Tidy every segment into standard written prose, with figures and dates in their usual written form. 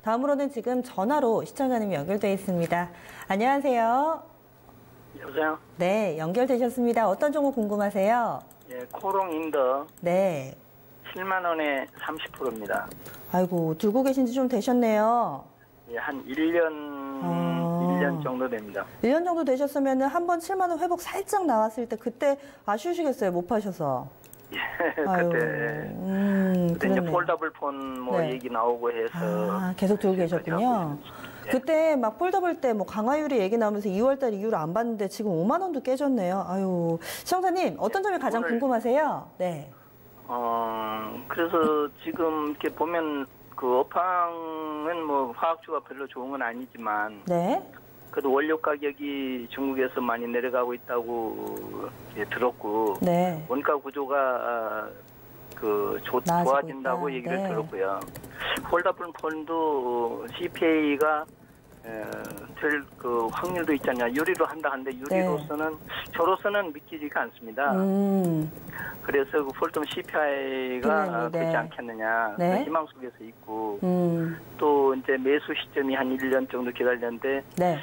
다음으로는 지금 전화로 시청자님이 연결되어 있습니다. 안녕하세요. 여보세요? 네, 연결되셨습니다. 어떤 종목 궁금하세요? 예, 코롱인더. 네. 7만 원에 30%입니다. 아이고, 들고 계신 지 좀 되셨네요. 예, 한 1년 정도 됩니다. 1년 정도 되셨으면 한번 7만 원 회복 살짝 나왔을 때 그때 아쉬우시겠어요, 못 파셔서. 예, 아유, 그때 이제 폴더블 폰 뭐 네. 얘기 나오고 해서. 계속 들고 계셨군요. 예. 그때 막 폴더블 때 뭐 강화유리 얘기 나오면서 2월달 이후로 안 봤는데 지금 5만 원도 깨졌네요. 아유, 시청자님 어떤 점이 가장 궁금하세요? 네. 그래서 지금 이렇게 보면 그 업황은 뭐 화학주가 별로 좋은 건 아니지만. 네. 그래도 원료 가격이 중국에서 많이 내려가고 있다고 들었고. 네. 원가 구조가 좋아진다고 있다. 얘기를 네. 들었고요. 폴더블 폰도 CPA가 될 그 확률도 있잖아요. 유리로 한다 하는데 유리로서는 저로서는 믿기지가 않습니다. 그래서 그 폴더블 CPI가 되지 않겠느냐 네. 희망 속에서 있고 또 이제 매수 시점이 한 1년 정도 기다렸는데 네.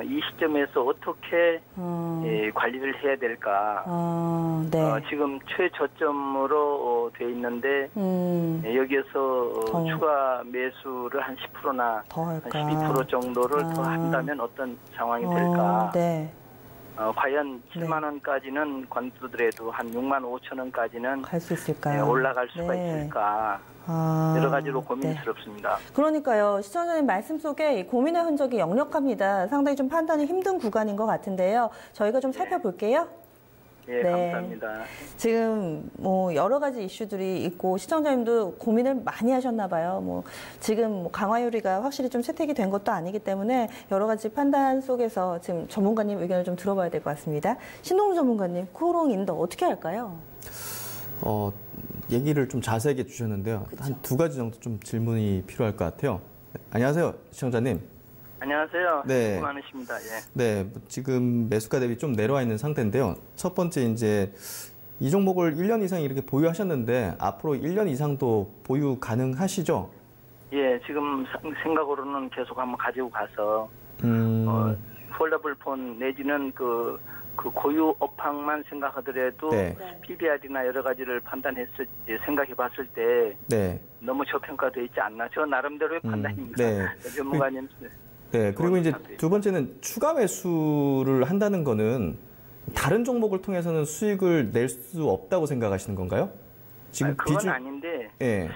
이 시점에서 어떻게 관리를 해야 될까? 네. 지금 최저점으로 돼 있는데 여기에서 추가 매수를 한 10%나 한 12% 정도를 더 한다면 어떤 상황이 될까? 네. 과연 7만 원까지는 관두더라도 한 6만 5천 원까지는 갈 수 있을까요? 올라갈 수가 있을까? 여러 가지로 고민스럽습니다. 네. 그러니까요. 시청자님 말씀 속에 고민의 흔적이 역력합니다. 상당히 좀 판단이 힘든 구간인 것 같은데요. 저희가 좀 살펴볼게요. 예, 네. 감사합니다. 지금 뭐 여러 가지 이슈들이 있고 시청자님도 고민을 많이 하셨나 봐요. 뭐 지금 뭐 강화유리가 확실히 좀 채택이 된 것도 아니기 때문에 여러 가지 판단 속에서 지금 전문가님 의견을 좀 들어봐야 될 것 같습니다. 신동훈 전문가님, 코롱인더 어떻게 할까요? 얘기를 좀 자세하게 주셨는데요. 한 두 가지 정도 좀 질문이 필요할 것 같아요. 안녕하세요, 시청자님. 안녕하세요. 네. 수고 많으십니다. 예. 네, 지금 매수가 대비 좀 내려와 있는 상태인데요. 첫 번째 이제 이 종목을 1년 이상 이렇게 보유하셨는데 앞으로 1년 이상도 보유 가능하시죠? 예, 지금 생각으로는 계속 한번 가지고 가서 폴더블 폰 내지는 그 고유 업황만 생각하더라도 네. PBR이나 여러 가지를 생각해봤을 때 네. 너무 저평가되어 있지 않나? 저 나름대로의 판단입니다. 네. 전문가님. 네, 그리고 이제 두 번째는 추가 매수를 한다는 거는 다른 종목을 통해서는 수익을 낼 수 없다고 생각하시는 건가요? 지금 그건 아닌데, 예.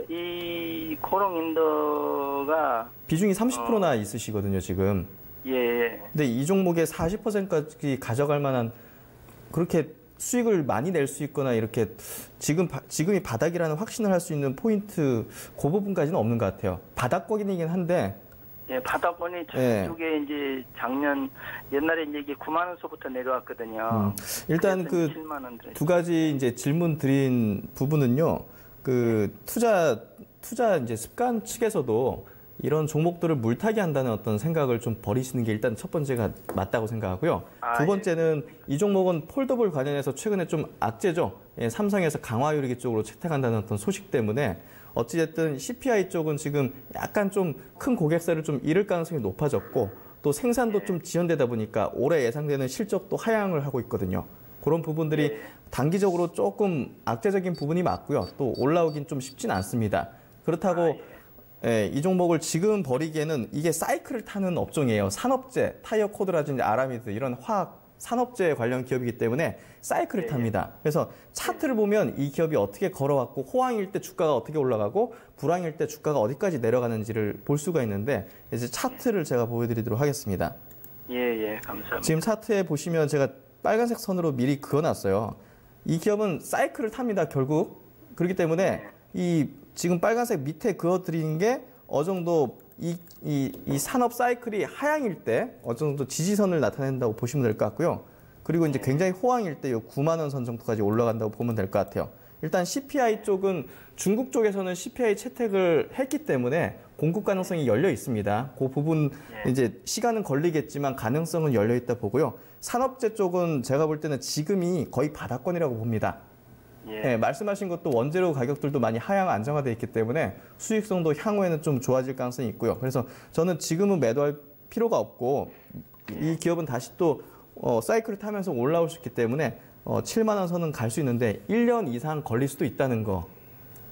이 코롱인더가 비중이 30%나 있으시거든요, 지금. 예. 근데 이 종목의 40%까지 가져갈 만한 그렇게 수익을 많이 낼 수 있거나 이렇게 지금이 바닥이라는 확신을 할 수 있는 포인트 그 부분까지는 없는 것 같아요. 바닥권이긴 한데. 예, 바닥권이 저쪽에 이제 작년 옛날에 이제 이게 9만 원서부터 내려왔거든요. 일단 그 두 가지 이제 질문 드린 부분은요. 그 투자 이제 습관 측에서도 이런 종목들을 물타기 한다는 어떤 생각을 좀 버리시는 게 일단 첫 번째가 맞다고 생각하고요. 두 번째는 이 종목은 폴더블 관련해서 최근에 좀 악재죠. 예, 삼성에서 강화유리기 쪽으로 채택한다는 어떤 소식 때문에 어찌됐든 CPI 쪽은 지금 약간 좀 큰 고객사를 좀 잃을 가능성이 높아졌고 또 생산도 좀 지연되다 보니까 올해 예상되는 실적도 하향을 하고 있거든요. 그런 부분들이 단기적으로 조금 악재적인 부분이 맞고요. 또 올라오긴 좀 쉽진 않습니다. 그렇다고 이 종목을 지금 버리기에는 이게 사이클을 타는 업종이에요. 산업재, 타이어 코드라든지 아라미드 이런 화학 산업재 관련 기업이기 때문에 사이클을 탑니다. 그래서 차트를 보면 이 기업이 어떻게 걸어왔고 호황일 때 주가가 어떻게 올라가고 불황일 때 주가가 어디까지 내려가는지를 볼 수가 있는데 이제 차트를 제가 보여드리도록 하겠습니다. 예, 감사합니다. 지금 차트에 보시면 제가 빨간색 선으로 미리 그어놨어요. 이 기업은 사이클을 탑니다, 결국. 그렇기 때문에 이 지금 빨간색 밑에 그어드린 게 어느 정도 이 산업 사이클이 하향일 때 어느 정도 지지선을 나타낸다고 보시면 될 것 같고요. 그리고 이제 굉장히 호황일 때 요 9만 원 선 정도까지 올라간다고 보면 될 것 같아요. 일단 CPI 쪽은 중국 쪽에서는 CPI 채택을 했기 때문에 공급 가능성이 열려 있습니다. 그 부분 이제 시간은 걸리겠지만 가능성은 열려 있다 보고요. 산업재 쪽은 제가 볼 때는 지금이 거의 바닥권이라고 봅니다. 예, 말씀하신 것도 원재료 가격들도 많이 하향 안정화되어 있기 때문에 수익성도 향후에는 좀 좋아질 가능성이 있고요. 그래서 저는 지금은 매도할 필요가 없고 이 기업은 다시 또 사이클을 타면서 올라올 수 있기 때문에 7만 원 선은 갈 수 있는데 1년 이상 걸릴 수도 있다는 거.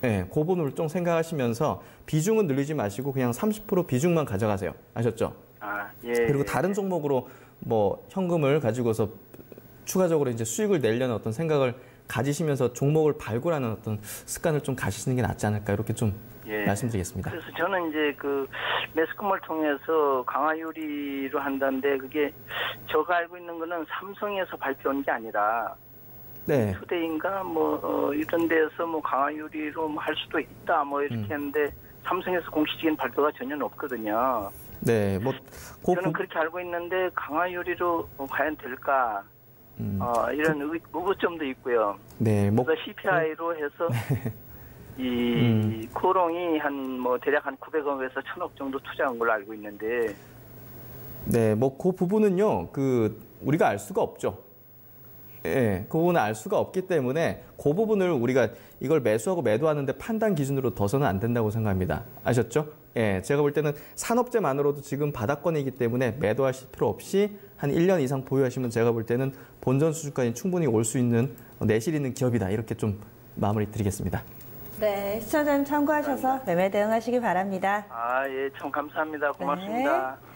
예, 그 부분을 좀 생각하시면서 비중은 늘리지 마시고 그냥 30% 비중만 가져가세요. 아셨죠? 예. 그리고 다른 종목으로 뭐 현금을 가지고서 추가적으로 이제 수익을 내려는 어떤 생각을 가지시면서 종목을 발굴하는 어떤 습관을 좀 가지시는 게 낫지 않을까 이렇게 좀 말씀드리겠습니다. 그래서 저는 이제 그 매스컴을 통해서 강화유리로 한다는데 그게 제가 알고 있는 거는 삼성에서 발표한 게 아니라 네. 투데이인가 뭐 이런 데서 뭐 강화유리로 뭐 할 수도 있다 뭐 이렇게 했는데 삼성에서 공식적인 발표가 전혀 없거든요. 네, 뭐 저는 그렇게 알고 있는데 강화유리로 과연 될까? 이런 의구점도 있고요. 네, 뭐 그래서 CPI로 해서 이 코롱이 한 뭐 대략 한 900억에서 1000억 정도 투자한 걸로 알고 있는데. 네, 뭐 그 부분은요, 우리가 알 수가 없죠. 예, 그 부분은 알 수가 없기 때문에 그 부분을 우리가 이걸 매수하고 매도하는데 판단 기준으로 둬서는 안 된다고 생각합니다. 아셨죠? 예, 제가 볼 때는 산업재만으로도 지금 바닥권이기 때문에 매도하실 필요 없이 한 1년 이상 보유하시면 제가 볼 때는 본전 수준까지 충분히 올 수 있는 내실 있는 기업이다. 이렇게 좀 마무리 드리겠습니다. 네, 시청자님 참고하셔서 매매 대응하시기 바랍니다. 예, 참 감사합니다. 고맙습니다. 네.